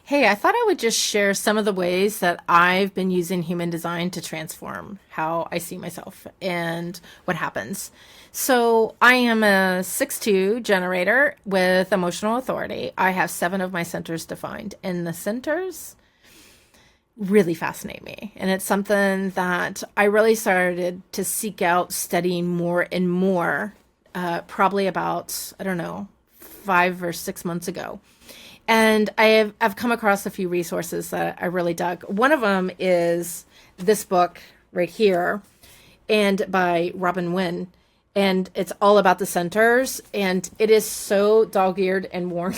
Hey, I thought I would just share some of the ways that I've been using human design to transform how I see myself and what happens. So, I am a 6-2 generator with emotional authority. I have 7 of my centers defined, and the centers really fascinate me. And it's something that I really started to seek out studying more and more, probably about, I don't know, 5 or 6 months ago. And I've come across a few resources that I really dug. One of them is this book right here, and by Robin Winn, and it's all about the centers, and it is so dog-eared and worn.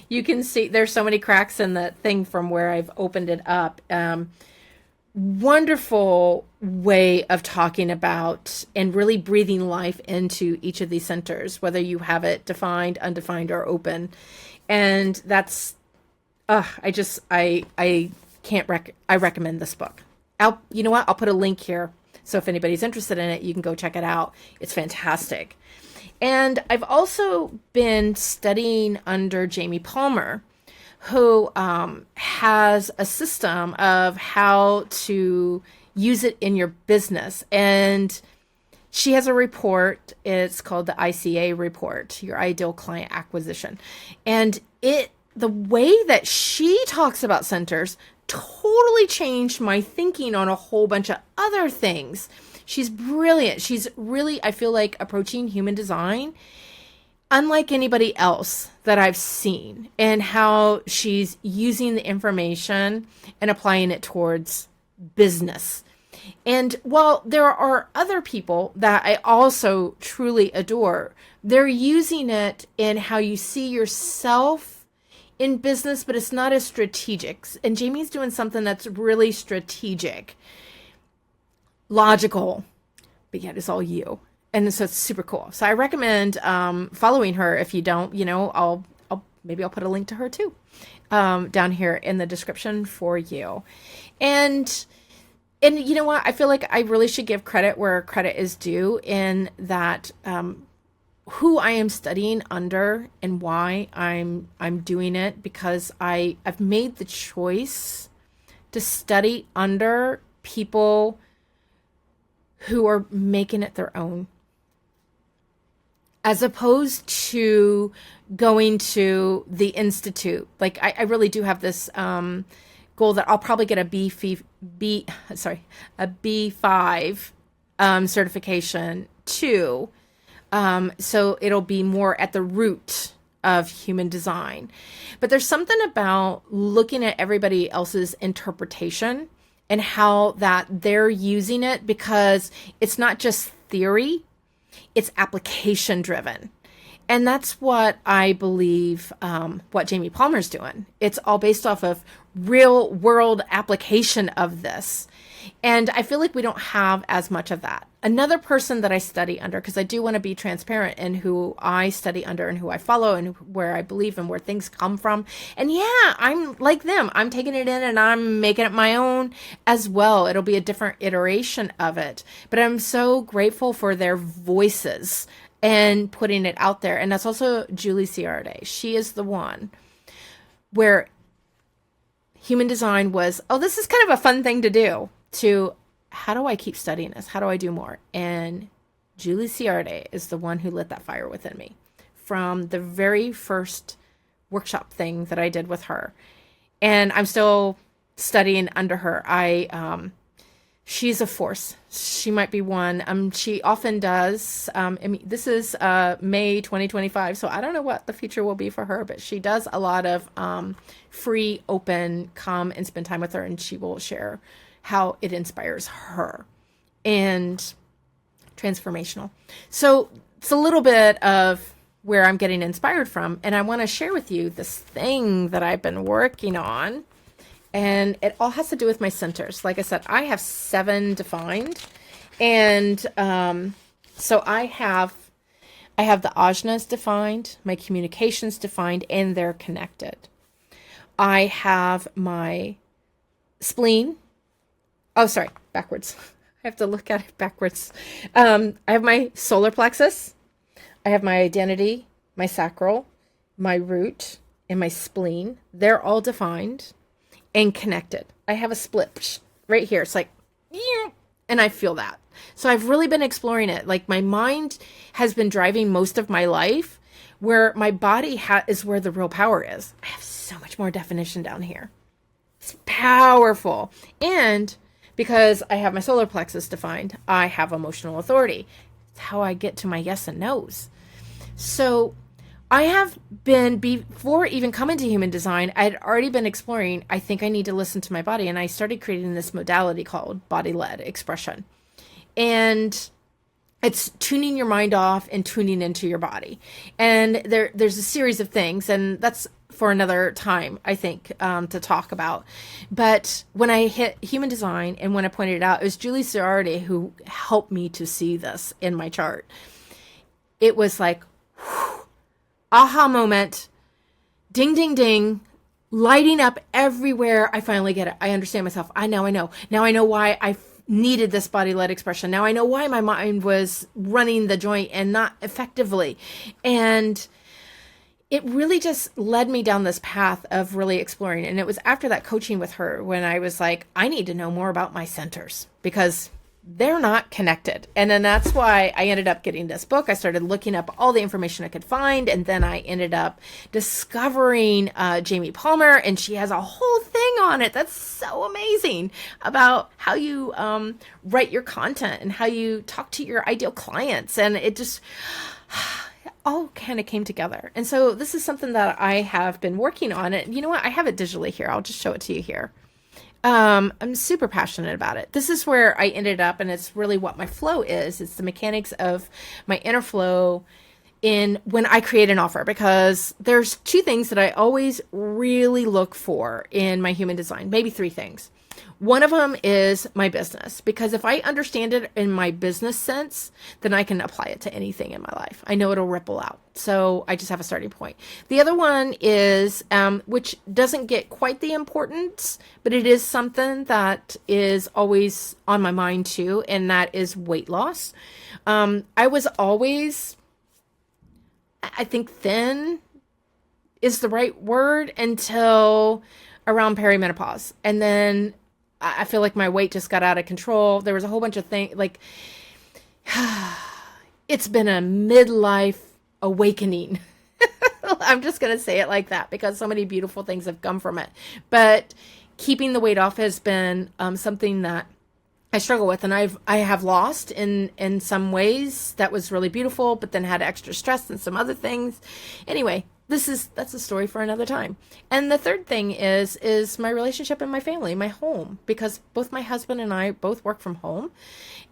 You can see there's so many cracks in the thing from where I've opened it up. Wonderful way of talking about and really breathing life into each of these centers, whether you have it defined, undefined, or open. And that's, I can't I recommend this book. You know what? I'll put a link here. So if anybody's interested in it, you can go check it out. It's fantastic. And I've also been studying under Jamie Palmer, who has a system of how to use it in your business. And she has a report. It's called the ICA report, your ideal client acquisition. And the way that she talks about centers totally changed my thinking on a whole bunch of other things. She's brilliant. She's really, I feel like, approaching human design unlike anybody else that I've seen, and how she's using the information and applying it towards business. And while there are other people that I also truly adore, they're using it in how you see yourself in business, but it's not as strategic. And Jamie's doing something that's really strategic, logical, but yet it's all you. And so it's super cool. So I recommend following her. If you don't, maybe I'll put a link to her too down here in the description for you. And you know what? I feel like I really should give credit where credit is due, in that who I am studying under and why I'm doing it, because I've made the choice to study under people who are making it their own, as opposed to going to the institute. Like I really do have this goal that I'll probably get a B5 certification too. So it'll be more at the root of human design. But there's something about looking at everybody else's interpretation and how that they're using it, because it's not just theory, it's application driven. And that's what I believe what Jamie Palmer's doing. It's all based off of real world application of this. And I feel like we don't have as much of that. Another person that I study under, because I do want to be transparent in who I study under and who I follow and where I believe and where things come from. And yeah, I'm like them. I'm taking it in and I'm making it my own as well. It'll be a different iteration of it. But I'm so grateful for their voices and putting it out there. And that's also Julie Ciardi. She is the one where human design was, oh, this is kind of a fun thing to do, to how do I keep studying this? How do I do more? And Julie Ciardi is the one who lit that fire within me from the very first workshop thing that I did with her. And I'm still studying under her. She's a force. She might be one. She often does. This is May 2025, so I don't know what the future will be for her, but she does a lot of free, open, come and spend time with her, and she will share how it inspires her, and transformational. So it's a little bit of where I'm getting inspired from, and I want to share with you this thing that I've been working on. And it all has to do with my centers. Like I said, I have 7 defined. And so I have the ajnas defined, my communications defined, and they're connected. I have my spleen. Oh, sorry, backwards. I have to look at it backwards. I have my solar plexus. I have my identity, my sacral, my root, and my spleen, they're all defined and connected. I have a split right here. It's like, yeah, and I feel that. So I've really been exploring it. Like my mind has been driving most of my life, where my body is where the real power is. I have so much more definition down here. It's powerful. And because I have my solar plexus defined, I have emotional authority. It's how I get to my yes and no's. So I have been, before even coming to human design, I had already been exploring, I think I need to listen to my body. And I started creating this modality called body-led expression. And it's tuning your mind off and tuning into your body. And there's a series of things, and that's for another time, I think, to talk about. But when I hit human design and when I pointed it out, it was Julie Ciardi who helped me to see this in my chart. It was like, whew, aha moment, ding, ding, ding, lighting up everywhere. I finally get it. I understand myself. I know. Now I know why I needed this body-led expression. Now I know why my mind was running the joint and not effectively. And it really just led me down this path of really exploring. And it was after that coaching with her when I was like, I need to know more about my centers because they're not connected. And then that's why I ended up getting this book. I started looking up all the information I could find. And then I ended up discovering Jamie Palmer, and she has a whole thing on it. That's so amazing about how you write your content and how you talk to your ideal clients. And it just all kind of came together. And so this is something that I have been working on. And you know what? I have it digitally here. I'll just show it to you here. I'm super passionate about it. This is where I ended up, and it's really what my flow is. It's the mechanics of my inner flow in when I create an offer, because there's two things that I always really look for in my human design, maybe three things. One of them is my business, because if I understand it in my business sense, then I can apply it to anything in my life. I know it'll ripple out. So I just have a starting point. The other one is, which doesn't get quite the importance, but it is something that is always on my mind too, and that is weight loss. I was always, I think thin is the right word until around perimenopause. And then I feel like my weight just got out of control. There was a whole bunch of things, like, it's been a midlife awakening. I'm just going to say it like that because so many beautiful things have come from it. But keeping the weight off has been something that I struggle with, and I have lost in some ways. That was really beautiful, but then had extra stress and some other things. Anyway, that's a story for another time. And the third thing is my relationship and my family, my home, because both my husband and I both work from home,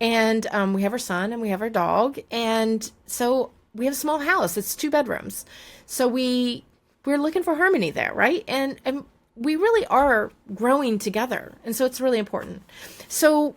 and we have our son and we have our dog, and so we have a small house. It's 2 bedrooms, so we're looking for harmony there, right? And we really are growing together, and so it's really important. So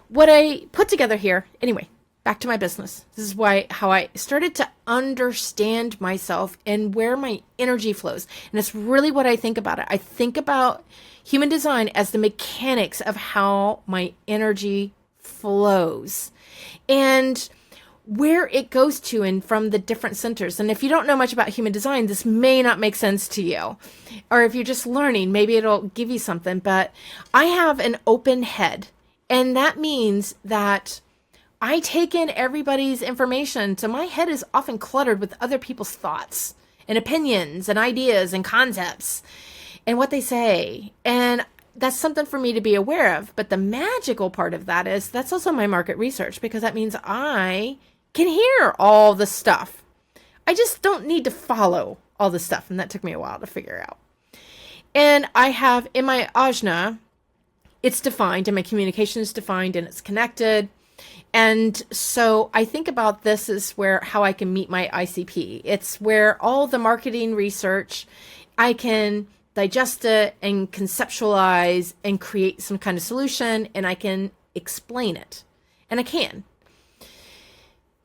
what I put together here, anyway, back to my business. This is how I started to understand myself and where my energy flows. And it's really what I think about it. I think about human design as the mechanics of how my energy flows and where it goes to and from the different centers. And if you don't know much about human design, this may not make sense to you. Or if you're just learning, maybe it'll give you something. But I have an open head. And that means that I take in everybody's information, so my head is often cluttered with other people's thoughts and opinions and ideas and concepts and what they say. And that's something for me to be aware of. But the magical part of that is that's also my market research, because that means I can hear all the stuff. I just don't need to follow all the stuff. And that took me a while to figure out. And I have in my ajna, it's defined, and my communication is defined, and it's connected. And so I think about this as how I can meet my ICP. It's where all the marketing research, I can digest it and conceptualize and create some kind of solution, and I can explain it. And I can.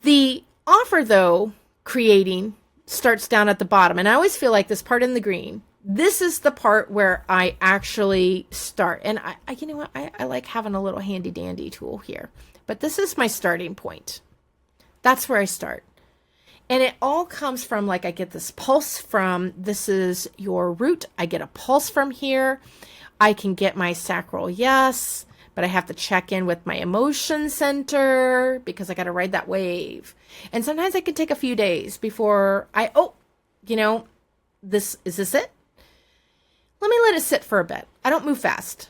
The offer, though, creating starts down at the bottom. And I always feel like this part in the green, this is the part where I actually start. And I you know what? I like having a little handy dandy tool here. But this is my starting point. That's where I start. And it all comes from, like, I get this pulse from, this is your root. I get a pulse from here. I can get my sacral, yes, but I have to check in with my emotion center because I got to ride that wave. And sometimes it could take a few days before is this it? Let me let it sit for a bit. I don't move fast.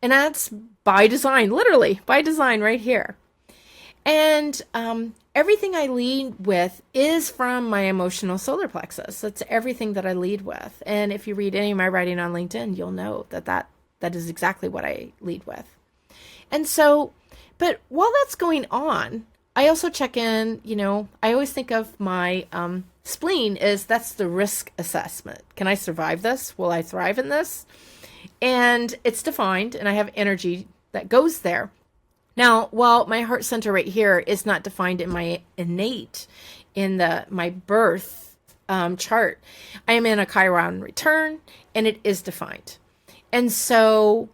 And that's by design, literally by design right here. And everything I lead with is from my emotional solar plexus. That's everything that I lead with. And if you read any of my writing on LinkedIn, you'll know that is exactly what I lead with. And so, but while that's going on, I also check in, I always think of my spleen that's the risk assessment. Can I survive this? Will I thrive in this? And it's defined, and I have energy that goes there. Now, while my heart center right here is not defined in my innate, in my birth chart, I am in a Chiron return, and it is defined. And so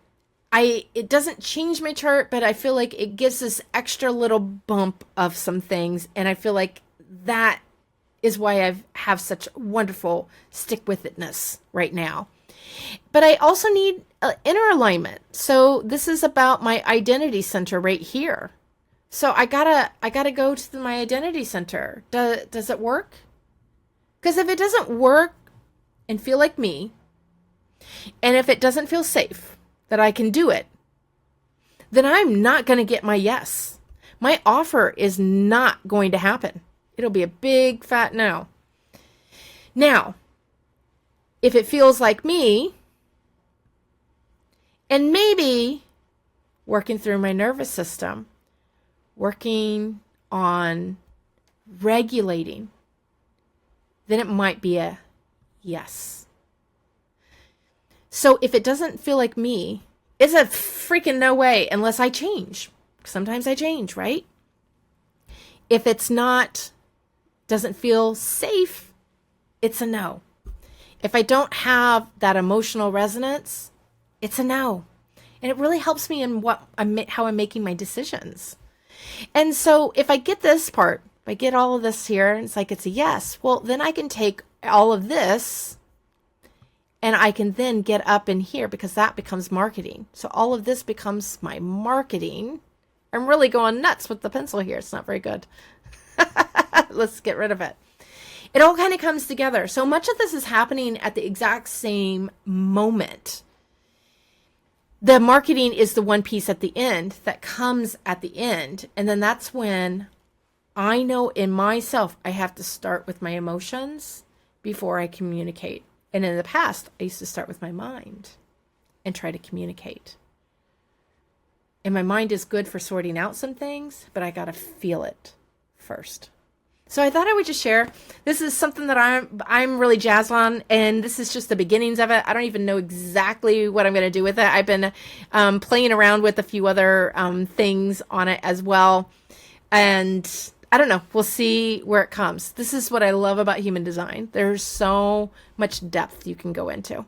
it doesn't change my chart, but I feel like it gives this extra little bump of some things. And I feel like that is why I have such wonderful stick-with-itness right now. But I also need inner alignment. So this is about my identity center right here. So I gotta go to my identity center. Does it work? Because if it doesn't work and feel like me, and if it doesn't feel safe that I can do it, then I'm not going to get my yes. My offer is not going to happen. It'll be a big fat no. Now, if it feels like me, and maybe working through my nervous system, working on regulating, then it might be a yes. So if it doesn't feel like me, it's a freaking no way unless I change. Sometimes I change, right? If doesn't feel safe, it's a no. If I don't have that emotional resonance, it's a no. And it really helps me in how I'm making my decisions. And so if I get this part, if I get all of this here, and it's like it's a yes, well, then I can take all of this and I can then get up in here because that becomes marketing. So all of this becomes my marketing. I'm really going nuts with the pencil here. It's not very good. Let's get rid of it. It all kind of comes together. So much of this is happening at the exact same moment. The marketing is the one piece at the end that comes at the end. And then that's when I know in myself, I have to start with my emotions before I communicate. And in the past, I used to start with my mind and try to communicate. And my mind is good for sorting out some things, but I got to feel it first. So I thought I would just share. This is something that I'm really jazzed on, and this is just the beginnings of it. I don't even know exactly what I'm going to do with it. I've been playing around with a few other things on it as well, and I don't know. We'll see where it comes. This is what I love about human design. There's so much depth you can go into.